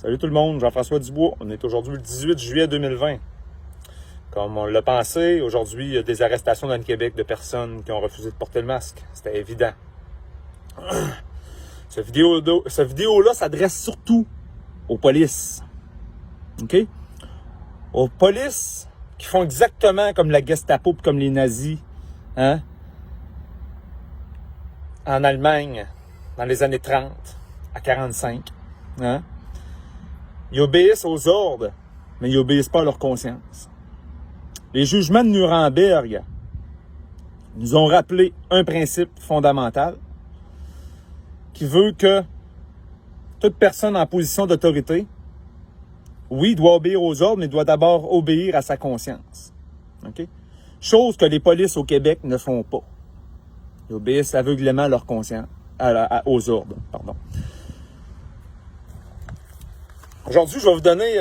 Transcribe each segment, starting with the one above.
Salut tout le monde, Jean-François Dubois. On est aujourd'hui le 18 juillet 2020. Comme on l'a pensé, aujourd'hui, il y a des arrestations dans le Québec de personnes qui ont refusé de porter le masque. C'était évident. Cette vidéo-là s'adresse surtout aux polices. OK? Aux polices qui font exactement comme la Gestapo et comme les nazis, hein? En Allemagne, dans les années 30 à 45. Hein? Ils obéissent aux ordres, mais ils n'obéissent pas à leur conscience. Les jugements de Nuremberg nous ont rappelé un principe fondamental qui veut que toute personne en position d'autorité, oui, doit obéir aux ordres, mais doit d'abord obéir à sa conscience. Okay? Chose que les polices au Québec ne font pas. Ils obéissent aveuglément à leur conscience, aux ordres. Pardon. Aujourd'hui, je vais vous donner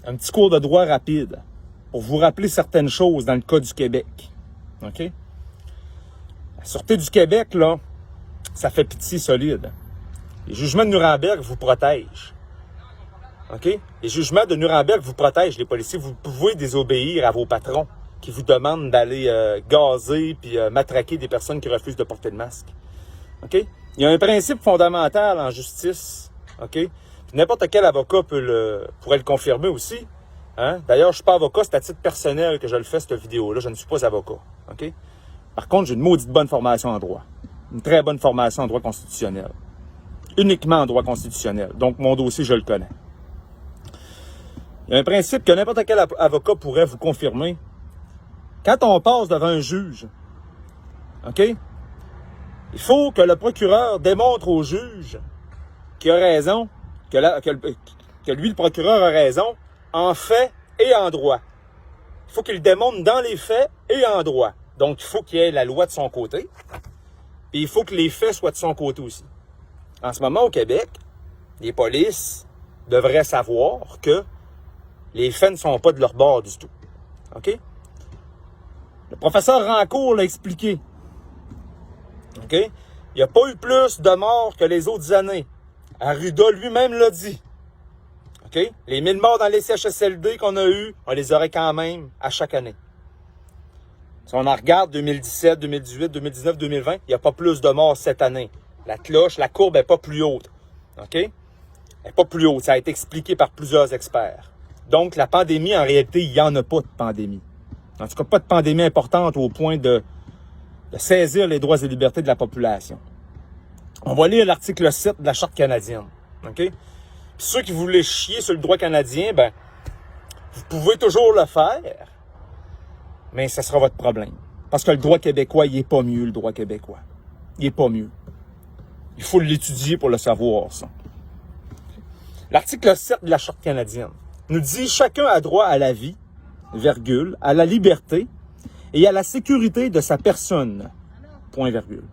un petit cours de droit rapide pour vous rappeler certaines choses dans le cas du Québec. OK? La Sûreté du Québec, là, ça fait pitié solide. Les jugements de Nuremberg vous protègent. OK? Les jugements de Nuremberg vous protègent, les policiers. Vous pouvez désobéir à vos patrons qui vous demandent d'aller gazer puis matraquer des personnes qui refusent de porter le masque. OK? Il y a un principe fondamental en justice. OK? N'importe quel avocat pourrait le confirmer aussi. Hein? D'ailleurs, je ne suis pas avocat, c'est à titre personnel que je le fais, cette vidéo-là. Je ne suis pas avocat. OK? Par contre, j'ai une maudite bonne formation en droit. Une très bonne formation en droit constitutionnel. Uniquement en droit constitutionnel. Donc, mon dossier, je le connais. Il y a un principe que n'importe quel avocat pourrait vous confirmer. Quand on passe devant un juge, OK? Il faut que le procureur démontre au juge qu'il a raison, que lui, le procureur, a raison, en fait et en droit. Il faut qu'il le démontre dans les faits et en droit. Donc, il faut qu'il y ait la loi de son côté, et il faut que les faits soient de son côté aussi. En ce moment, au Québec, les polices devraient savoir que les faits ne sont pas de leur bord du tout. OK? Le professeur Rancourt l'a expliqué. OK? Il n'y a pas eu plus de morts que les autres années. Arruda lui-même l'a dit. OK? Les 1000 morts dans les CHSLD qu'on a eus, on les aurait quand même à chaque année. Si on en regarde 2017, 2018, 2019, 2020, il n'y a pas plus de morts cette année. La cloche, la courbe n'est pas plus haute. OK? Elle n'est pas plus haute. Ça a été expliqué par plusieurs experts. Donc, la pandémie, en réalité, il n'y en a pas de pandémie. En tout cas, pas de pandémie importante au point de saisir les droits et libertés de la population. On va lire l'article 7 de la Charte canadienne. OK? Puis ceux qui voulaient chier sur le droit canadien, ben, vous pouvez toujours le faire, mais ça sera votre problème. Parce que le droit québécois, il n'est pas mieux, le droit québécois. Il n'est pas mieux. Il faut l'étudier pour le savoir, ça. L'article 7 de la Charte canadienne nous dit « Chacun a droit à la vie, virgule, à la liberté et à la sécurité de sa personne, point virgule.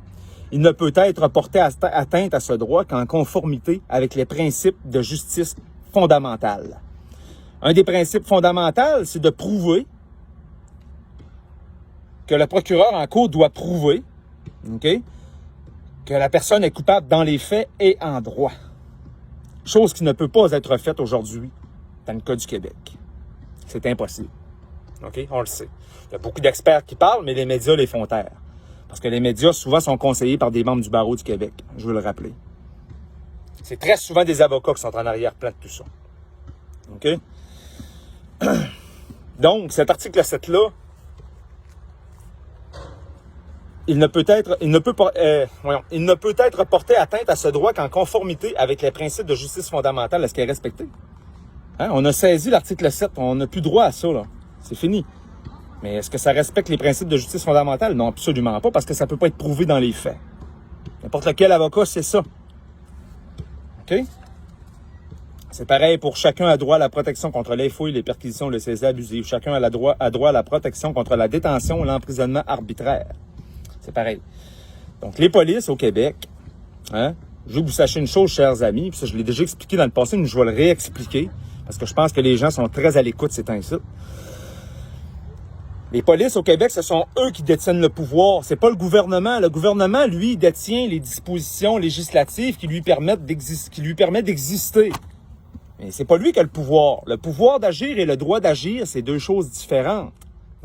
Il ne peut être porté atteinte à ce droit qu'en conformité avec les principes de justice fondamentale. Un des principes fondamentaux, c'est de prouver que le procureur en cour doit prouver, OK, que la personne est coupable dans les faits et en droit. Chose qui ne peut pas être faite aujourd'hui dans le cas du Québec. C'est impossible. OK? On le sait. Il y a beaucoup d'experts qui parlent, mais les médias les font taire. Parce que les médias, souvent, sont conseillés par des membres du barreau du Québec. Je veux le rappeler. C'est très souvent des avocats qui sont en arrière-plan de tout ça. OK? Donc, cet article 7-là, il ne peut être porté atteinte à ce droit qu'en conformité avec les principes de justice fondamentale. Est-ce qu'il est respecté? Hein? On a saisi l'article 7. On n'a plus droit à ça, là. C'est fini. Mais est-ce que ça respecte les principes de justice fondamentale? Non, absolument pas, parce que ça ne peut pas être prouvé dans les faits. N'importe lequel avocat, c'est ça. OK? C'est pareil pour chacun a droit à la protection contre les fouilles, les perquisitions, le saisie abusive. Chacun a droit à la protection contre la détention et l'emprisonnement arbitraire. C'est pareil. Donc, les polices au Québec, hein, je veux que vous sachiez une chose, chers amis, puis ça, je l'ai déjà expliqué dans le passé, mais je vais le réexpliquer, parce que je pense que les gens sont très à l'écoute ces temps-ci. Les polices au Québec, ce sont eux qui détiennent le pouvoir. C'est pas le gouvernement. Le gouvernement, lui, détient les dispositions législatives qui lui permettent d'exister. Mais c'est pas lui qui a le pouvoir. Le pouvoir d'agir et le droit d'agir, c'est deux choses différentes.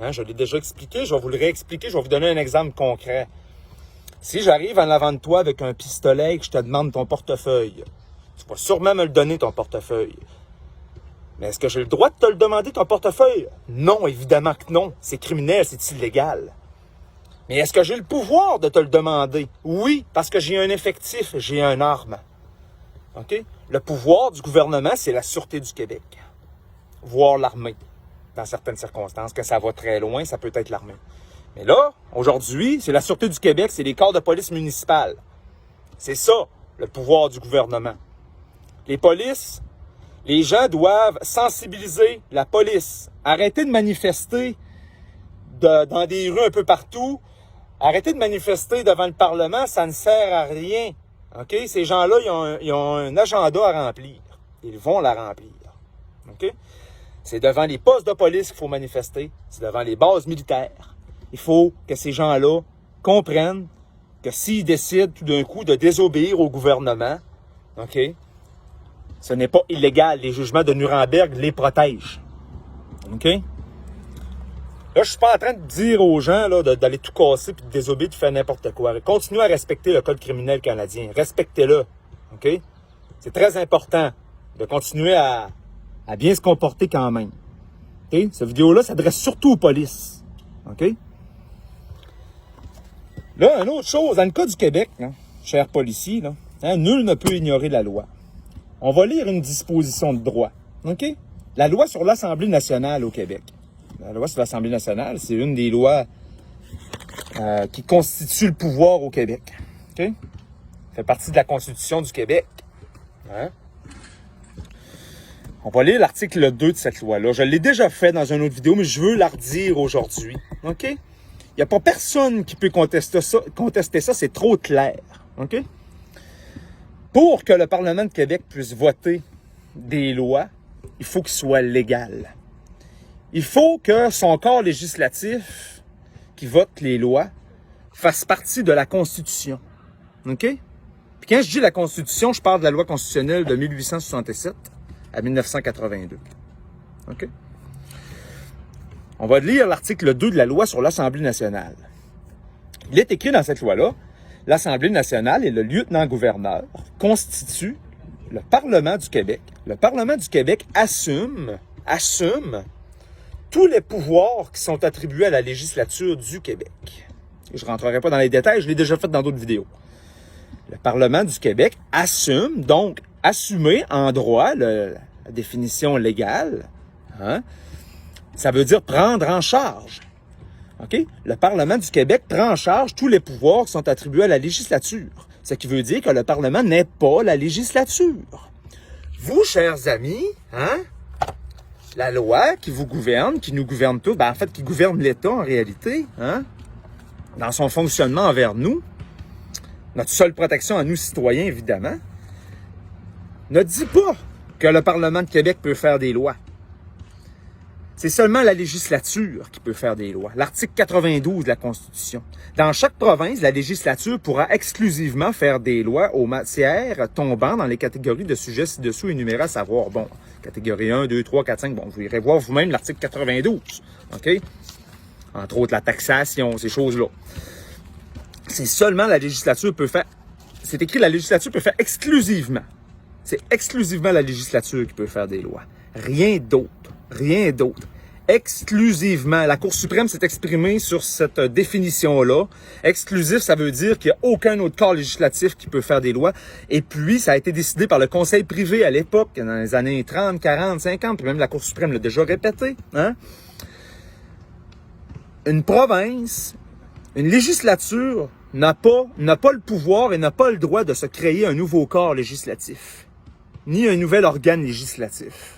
Hein, je l'ai déjà expliqué, je vais vous le réexpliquer, je vais vous donner un exemple concret. Si j'arrive en avant de toi avec un pistolet et que je te demande ton portefeuille, tu vas sûrement me le donner, ton portefeuille. Mais est-ce que j'ai le droit de te le demander, ton portefeuille? Non, évidemment que non. C'est criminel, c'est illégal. Mais est-ce que j'ai le pouvoir de te le demander? Oui, parce que j'ai un effectif, j'ai une arme. OK? Le pouvoir du gouvernement, c'est la Sûreté du Québec. Voire l'armée. Dans certaines circonstances, quand ça va très loin, ça peut être l'armée. Mais là, aujourd'hui, c'est la Sûreté du Québec, c'est les corps de police municipales. C'est ça, le pouvoir du gouvernement. Les polices, les gens doivent sensibiliser la police. Arrêter de manifester dans des rues un peu partout. Arrêter de manifester devant le Parlement, ça ne sert à rien. OK? Ces gens-là, ils ont un agenda à remplir. Ils vont la remplir. OK? C'est devant les postes de police qu'il faut manifester. C'est devant les bases militaires. Il faut que ces gens-là comprennent que s'ils décident tout d'un coup de désobéir au gouvernement, OK, ce n'est pas illégal. Les jugements de Nuremberg les protègent. OK? Là, je suis pas en train de dire aux gens là, d'aller tout casser puis de désobéir, de faire n'importe quoi. Continuez à respecter le code criminel canadien. Respectez-le. OK? C'est très important de continuer à bien se comporter quand même. OK? Cette vidéo-là s'adresse surtout aux polices. OK? Là, une autre chose, dans le cas du Québec, là, chers policiers, là, hein, nul ne peut ignorer la loi. On va lire une disposition de droit. OK? La loi sur l'Assemblée nationale au Québec. La loi sur l'Assemblée nationale, c'est une des lois qui constitue le pouvoir au Québec. OK? Ça fait partie de la Constitution du Québec. Hein? On va lire l'article 2 de cette loi-là. Je l'ai déjà fait dans une autre vidéo, mais je veux la redire aujourd'hui. OK? Il n'y a pas personne qui peut contester ça, c'est trop clair. OK? Pour que le Parlement de Québec puisse voter des lois, il faut qu'il soit légal. Il faut que son corps législatif qui vote les lois fasse partie de la Constitution. OK? Puis quand je dis la Constitution, je parle de la loi constitutionnelle de 1867 à 1982. OK? On va lire l'article 2 de la loi sur l'Assemblée nationale. Il est écrit dans cette loi-là, l'Assemblée nationale et le lieutenant-gouverneur constituent le Parlement du Québec. Le Parlement du Québec assume tous les pouvoirs qui sont attribués à la législature du Québec. Je ne rentrerai pas dans les détails, je l'ai déjà fait dans d'autres vidéos. Le Parlement du Québec assume, donc assumer en droit la définition légale, hein, ça veut dire prendre en charge. OK? Le Parlement du Québec prend en charge tous les pouvoirs qui sont attribués à la législature. Ce qui veut dire que le Parlement n'est pas la législature. Vous, chers amis, hein? La loi qui vous gouverne, qui nous gouverne tous, en fait, qui gouverne l'État en réalité, hein? Dans son fonctionnement envers nous, notre seule protection à nous, citoyens, évidemment, ne dit pas que le Parlement de Québec peut faire des lois. C'est seulement la législature qui peut faire des lois. L'article 92 de la Constitution. Dans chaque province, la législature pourra exclusivement faire des lois aux matières tombant dans les catégories de sujets ci-dessous énumérés, à savoir, bon, catégorie 1, 2, 3, 4, 5, bon, vous irez voir vous-même l'article 92, OK? Entre autres, la taxation, ces choses-là. C'est seulement la législature peut faire... C'est écrit, la législature peut faire exclusivement. C'est exclusivement la législature qui peut faire des lois. Rien d'autre. Rien d'autre. Exclusivement. La Cour suprême s'est exprimée sur cette définition-là. Exclusif, ça veut dire qu'il n'y a aucun autre corps législatif qui peut faire des lois. Et puis, ça a été décidé par le Conseil privé à l'époque, dans les années 30, 40, 50, puis même la Cour suprême l'a déjà répété. Hein? Une province, une législature n'a pas le pouvoir et n'a pas le droit de se créer un nouveau corps législatif, ni un nouvel organe législatif.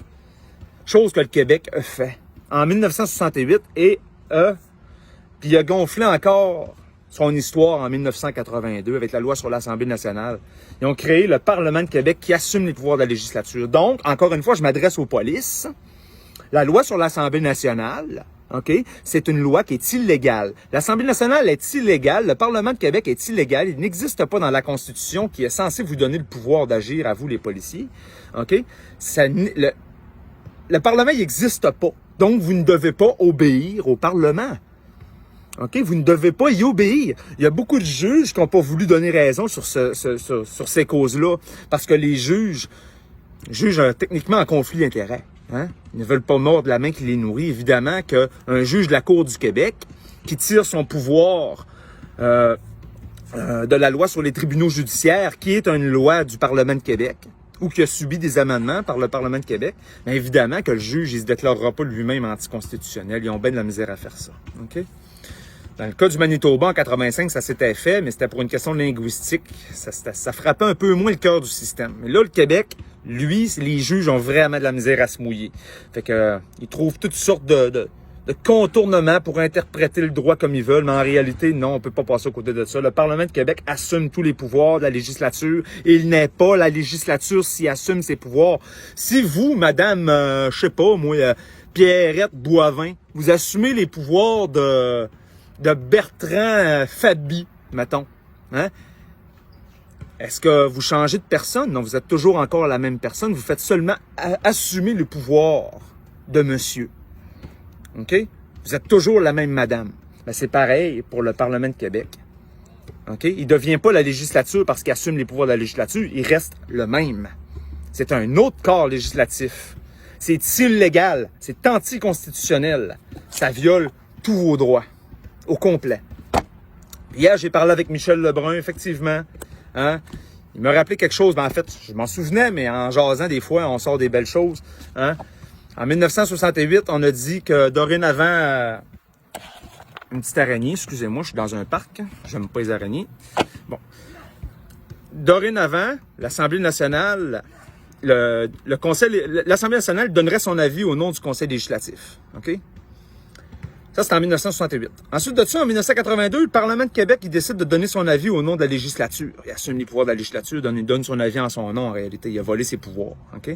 Chose que le Québec a fait en 1968 et puis il a gonflé encore son histoire en 1982 avec la loi sur l'Assemblée nationale. Ils ont créé le Parlement de Québec qui assume les pouvoirs de la législature. Donc, encore une fois, je m'adresse aux polices. La loi sur l'Assemblée nationale, OK? C'est une loi qui est illégale. L'Assemblée nationale est illégale. Le Parlement de Québec est illégal. Il n'existe pas dans la Constitution qui est censée vous donner le pouvoir d'agir à vous, les policiers. OK? Le Parlement, il n'existe pas. Donc, vous ne devez pas obéir au Parlement. OK? Vous ne devez pas y obéir. Il y a beaucoup de juges qui n'ont pas voulu donner raison sur ces causes-là parce que les juges jugent techniquement en conflit d'intérêts. Hein? Ils ne veulent pas mordre la main qui les nourrit. Évidemment qu'un juge de la Cour du Québec qui tire son pouvoir de la loi sur les tribunaux judiciaires, qui est une loi du Parlement de Québec, ou qui a subi des amendements par le Parlement de Québec, bien évidemment que le juge, il se déclarera pas lui-même anticonstitutionnel. Ils ont bien de la misère à faire ça. OK? Dans le cas du Manitoba, en 85, ça s'était fait, mais c'était pour une question linguistique. Ça frappait un peu moins le cœur du système. Mais là, le Québec, lui, les juges ont vraiment de la misère à se mouiller. Fait que ils trouvent toutes sortes de contournements pour interpréter le droit comme ils veulent, mais en réalité, non, on peut pas passer aux côtés de ça. Le Parlement de Québec assume tous les pouvoirs de la législature et il n'est pas la législature s'il assume ses pouvoirs. Si vous, madame, je sais pas, moi, Pierrette Boivin, vous assumez les pouvoirs de Bertrand Fabi, mettons, hein? Est-ce que vous changez de personne? Non, vous êtes toujours encore la même personne. Vous faites seulement assumer le pouvoir de monsieur. OK? Vous êtes toujours la même madame. Ben, c'est pareil pour le Parlement de Québec. OK? Il ne devient pas la législature parce qu'il assume les pouvoirs de la législature. Il reste le même. C'est un autre corps législatif. C'est illégal. C'est anticonstitutionnel. Ça viole tous vos droits. Au complet. Hier, j'ai parlé avec Michel Lebrun, effectivement. Hein? Il m'a rappelé quelque chose. Ben, en fait, je m'en souvenais, mais en jasant, des fois, on sort des belles choses. Hein? En 1968, on a dit que dorénavant... une petite araignée, excusez-moi, je suis dans un parc. J'aime pas les araignées. Bon. Dorénavant, l'Assemblée nationale... l'Assemblée nationale donnerait son avis au nom du Conseil législatif. OK? Ça, c'est en 1968. Ensuite de ça, en 1982, le Parlement de Québec, il décide de donner son avis au nom de la législature. Il assume les pouvoirs de la législature, il donne son avis en son nom, en réalité. Il a volé ses pouvoirs. OK?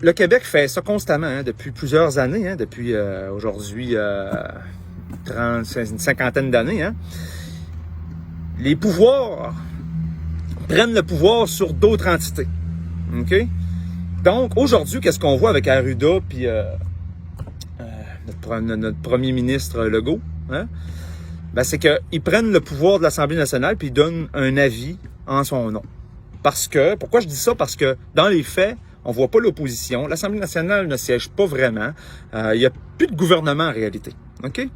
Le Québec fait ça constamment, hein, depuis plusieurs années, hein, depuis aujourd'hui une cinquantaine d'années. Hein. Les pouvoirs prennent le pouvoir sur d'autres entités. OK? Donc, aujourd'hui, qu'est-ce qu'on voit avec Arruda puis notre premier ministre Legault? Hein? Ben, c'est qu'ils prennent le pouvoir de l'Assemblée nationale puis ils donnent un avis en son nom. Parce que, pourquoi je dis ça? Parce que, dans les faits, on voit pas l'opposition. L'Assemblée nationale ne siège pas vraiment. Il n'y a plus de gouvernement en réalité. OK?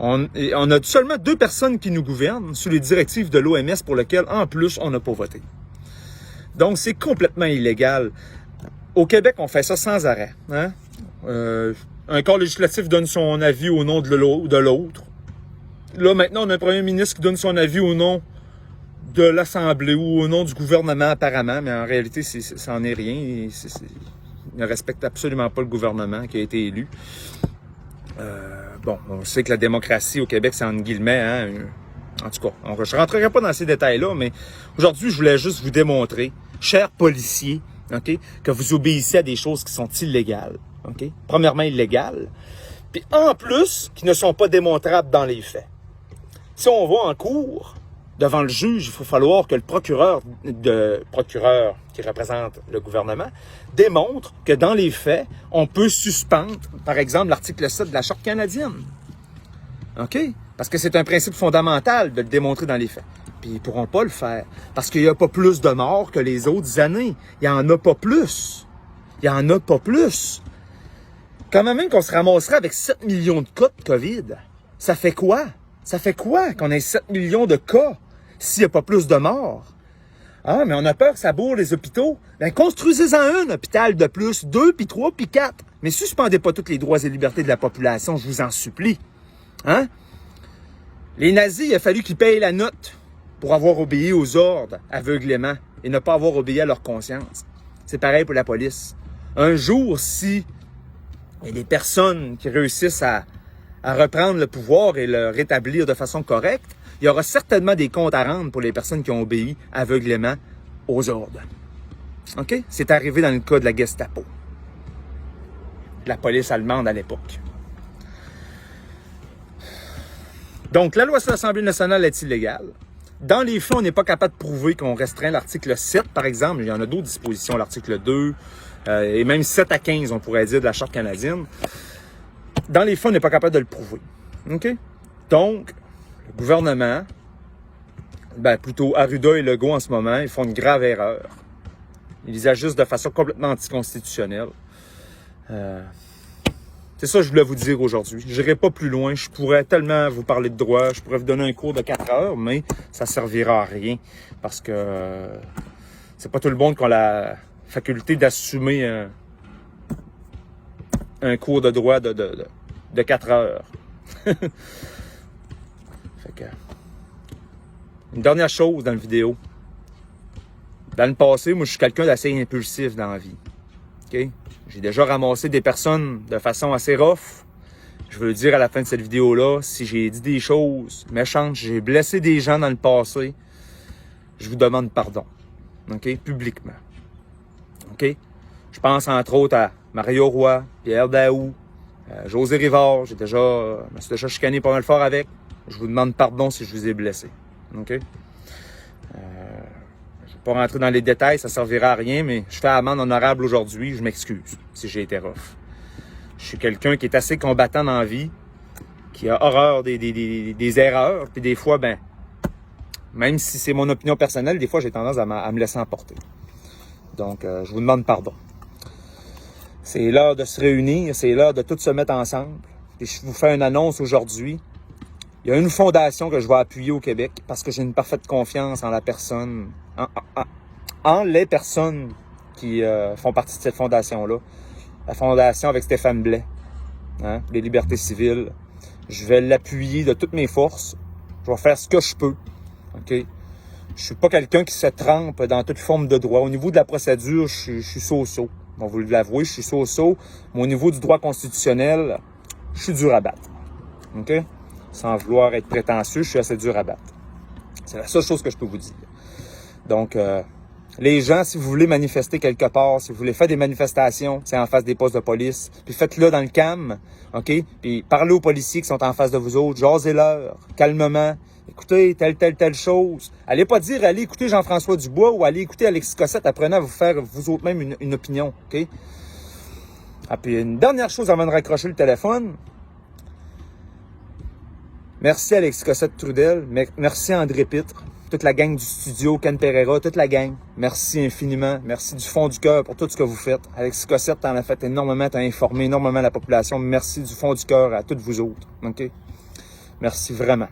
On a seulement 2 personnes qui nous gouvernent sous les directives de l'OMS pour lesquelles, en plus, on n'a pas voté. Donc, c'est complètement illégal. Au Québec, on fait ça sans arrêt. Hein? Un corps législatif donne son avis au nom de l'autre. Là, maintenant, on a un premier ministre qui donne son avis au nom de l'Assemblée ou au nom du gouvernement, apparemment. Mais en réalité, ça n'en est rien. Il ne respecte absolument pas le gouvernement qui a été élu. Bon, on sait que la démocratie au Québec, c'est entre guillemets... Hein, en tout cas, je ne rentrerai pas dans ces détails-là, mais aujourd'hui, je voulais juste vous démontrer, chers policiers, OK, que vous obéissez à des choses qui sont illégales. OK? Premièrement, illégales. Puis en plus, qui ne sont pas démontrables dans les faits. Si on va en cours, devant le juge, il faut falloir que le procureur qui représente le gouvernement démontre que dans les faits, on peut suspendre, par exemple, l'article 7 de la Charte canadienne. OK? Parce que c'est un principe fondamental de le démontrer dans les faits. Puis ils ne pourront pas le faire. Parce qu'il n'y a pas plus de morts que les autres années. Il n'y en a pas plus. Il n'y en a pas plus. Quand même qu'on se ramasserait avec 7 millions de cas de COVID, ça fait quoi? Ça fait quoi qu'on ait 7 millions de cas s'il n'y a pas plus de morts? Ah, mais on a peur que ça bourre les hôpitaux. Bien, construisez-en un hôpital de plus, 2, puis 3, puis 4. Mais suspendez pas tous les droits et libertés de la population, je vous en supplie. Hein? Les nazis, il a fallu qu'ils payent la note pour avoir obéi aux ordres aveuglément et ne pas avoir obéi à leur conscience. C'est pareil pour la police. Un jour, si il y a des personnes qui réussissent à reprendre le pouvoir et le rétablir de façon correcte, il y aura certainement des comptes à rendre pour les personnes qui ont obéi aveuglément aux ordres. OK? C'est arrivé dans le cas de la Gestapo. la police allemande à l'époque. Donc, la loi sur l'Assemblée nationale est illégale. Dans les faits, on n'est pas capable de prouver qu'on restreint l'article 7, par exemple. Il y en a d'autres dispositions, l'article 2, et même 7 à 15, on pourrait dire, de la Charte canadienne. Dans les faits, on n'est pas capable de le prouver. OK? Donc, le gouvernement, plutôt Arruda et Legault en ce moment, ils font une grave erreur. Ils agissent de façon complètement anticonstitutionnelle. C'est ça que je voulais vous dire aujourd'hui. Je n'irai pas plus loin. Je pourrais tellement vous parler de droit. Je pourrais vous donner un cours de 4 heures, mais ça ne servira à rien. Parce que c'est pas tout le monde qui a la faculté d'assumer un cours de droit de 4 heures. Fait que, une dernière chose dans la vidéo. Dans le passé, moi, je suis quelqu'un d'assez impulsif dans la vie. OK? J'ai déjà ramassé des personnes de façon assez rough. Je veux le dire à la fin de cette vidéo-là, si j'ai dit des choses méchantes, j'ai blessé des gens dans le passé, je vous demande pardon. OK? Publiquement. OK? Je pense entre autres à Mario Roy, Pierre Daou, José Rivard. Je me suis déjà chicané pas mal fort avec. Je vous demande pardon si je vous ai blessé. OK? Je ne vais pas rentrer dans les détails, ça ne servira à rien, mais je fais amende honorable aujourd'hui, je m'excuse si j'ai été rough. Je suis quelqu'un qui est assez combattant dans la vie, qui a horreur des erreurs, puis des fois, même si c'est mon opinion personnelle, des fois j'ai tendance à me laisser emporter. Donc, je vous demande pardon. C'est l'heure de se réunir, c'est l'heure de tous se mettre ensemble. Et je vous fais une annonce aujourd'hui. Il y a une fondation que je vais appuyer au Québec parce que j'ai une parfaite confiance en la personne, en les personnes qui font partie de cette fondation-là. La fondation avec Stéphane Blais, les libertés civiles. Je vais l'appuyer de toutes mes forces. Je vais faire ce que je peux. OK? Je suis pas quelqu'un qui se trempe dans toute forme de droit. Au niveau de la procédure, je suis so-so. Bon, vous l'avouez, je suis so-so. Mais au niveau du droit constitutionnel, je suis dur à battre. OK? Sans vouloir être prétentieux, je suis assez dur à battre. C'est la seule chose que je peux vous dire. Donc, les gens, si vous voulez manifester quelque part, si vous voulez faire des manifestations, c'est en face des postes de police, puis faites-le dans le calme, OK? Puis parlez aux policiers qui sont en face de vous autres, jasez-leur, calmement. Écoutez, telle chose. Allez pas dire, allez écouter Jean-François Dubois ou allez écouter Alexis Cossette, apprenez à vous faire vous autres même une opinion, OK? Ah, puis une dernière chose avant de raccrocher le téléphone. Merci Alexis Cossette-Trudel, merci André Pitre, toute la gang du studio, Ken Pereira, toute la gang. Merci infiniment, merci du fond du cœur pour tout ce que vous faites. Alexis Cossette, t'en as fait énormément, t'as informé énormément la population. Merci du fond du cœur à toutes vous autres, OK? Merci vraiment.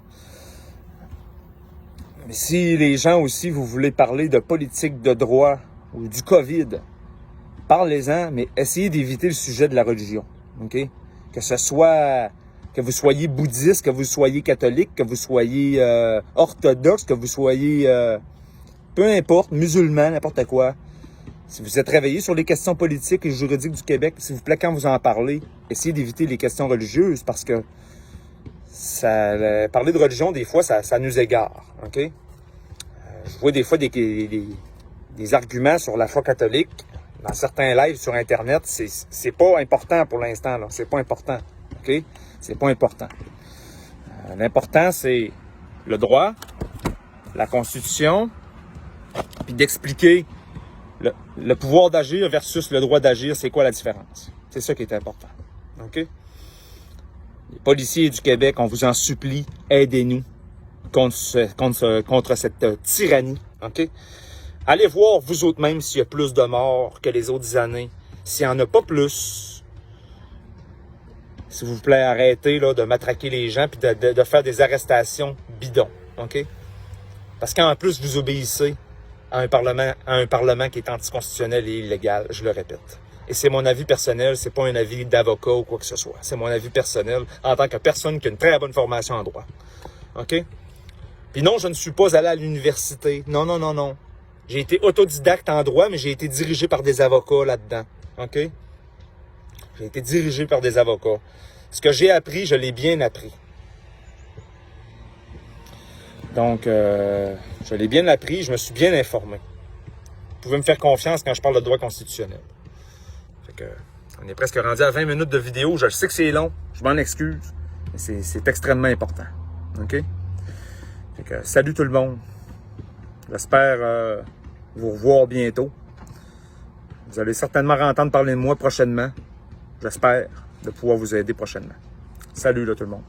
Mais si les gens aussi, vous voulez parler de politique de droit ou du COVID, parlez-en, mais essayez d'éviter le sujet de la religion, OK? Que ce soit... Que vous soyez bouddhiste, que vous soyez catholique, que vous soyez orthodoxe, que vous soyez, peu importe, musulman, n'importe quoi. Si vous êtes réveillé sur les questions politiques et juridiques du Québec, s'il vous plaît, quand vous en parlez, essayez d'éviter les questions religieuses parce que parler de religion, des fois, ça nous égare. OK? Je vois des fois des arguments sur la foi catholique dans certains lives sur Internet. C'est pas important pour l'instant, là. C'est pas important. OK? C'est pas important. L'important, c'est le droit, la Constitution, puis d'expliquer le pouvoir d'agir versus le droit d'agir, c'est quoi la différence. C'est ça qui est important. OK? Les policiers du Québec, on vous en supplie, aidez-nous contre cette tyrannie. OK? Allez voir vous autres même s'il y a plus de morts que les autres années. S'il n'y en a pas plus, s'il vous plaît, arrêtez là, de matraquer les gens et de faire des arrestations bidons. OK? Parce qu'en plus, vous obéissez à un parlement qui est anticonstitutionnel et illégal, je le répète. Et c'est mon avis personnel, c'est pas un avis d'avocat ou quoi que ce soit. C'est mon avis personnel en tant que personne qui a une très bonne formation en droit. OK? Puis non, je ne suis pas allé à l'université. Non. J'ai été autodidacte en droit, mais j'ai été dirigé par des avocats là-dedans. OK? J'ai été dirigé par des avocats. Ce que j'ai appris, je l'ai bien appris. Donc, je l'ai bien appris, je me suis bien informé. Vous pouvez me faire confiance quand je parle de droit constitutionnel. Fait que, On est presque rendu à 20 minutes de vidéo. Je sais que c'est long. Je m'en excuse. Mais c'est extrêmement important. OK? Fait que, salut tout le monde. J'espère vous revoir bientôt. Vous allez certainement entendre parler de moi prochainement. J'espère de pouvoir vous aider prochainement. Salut là tout le monde.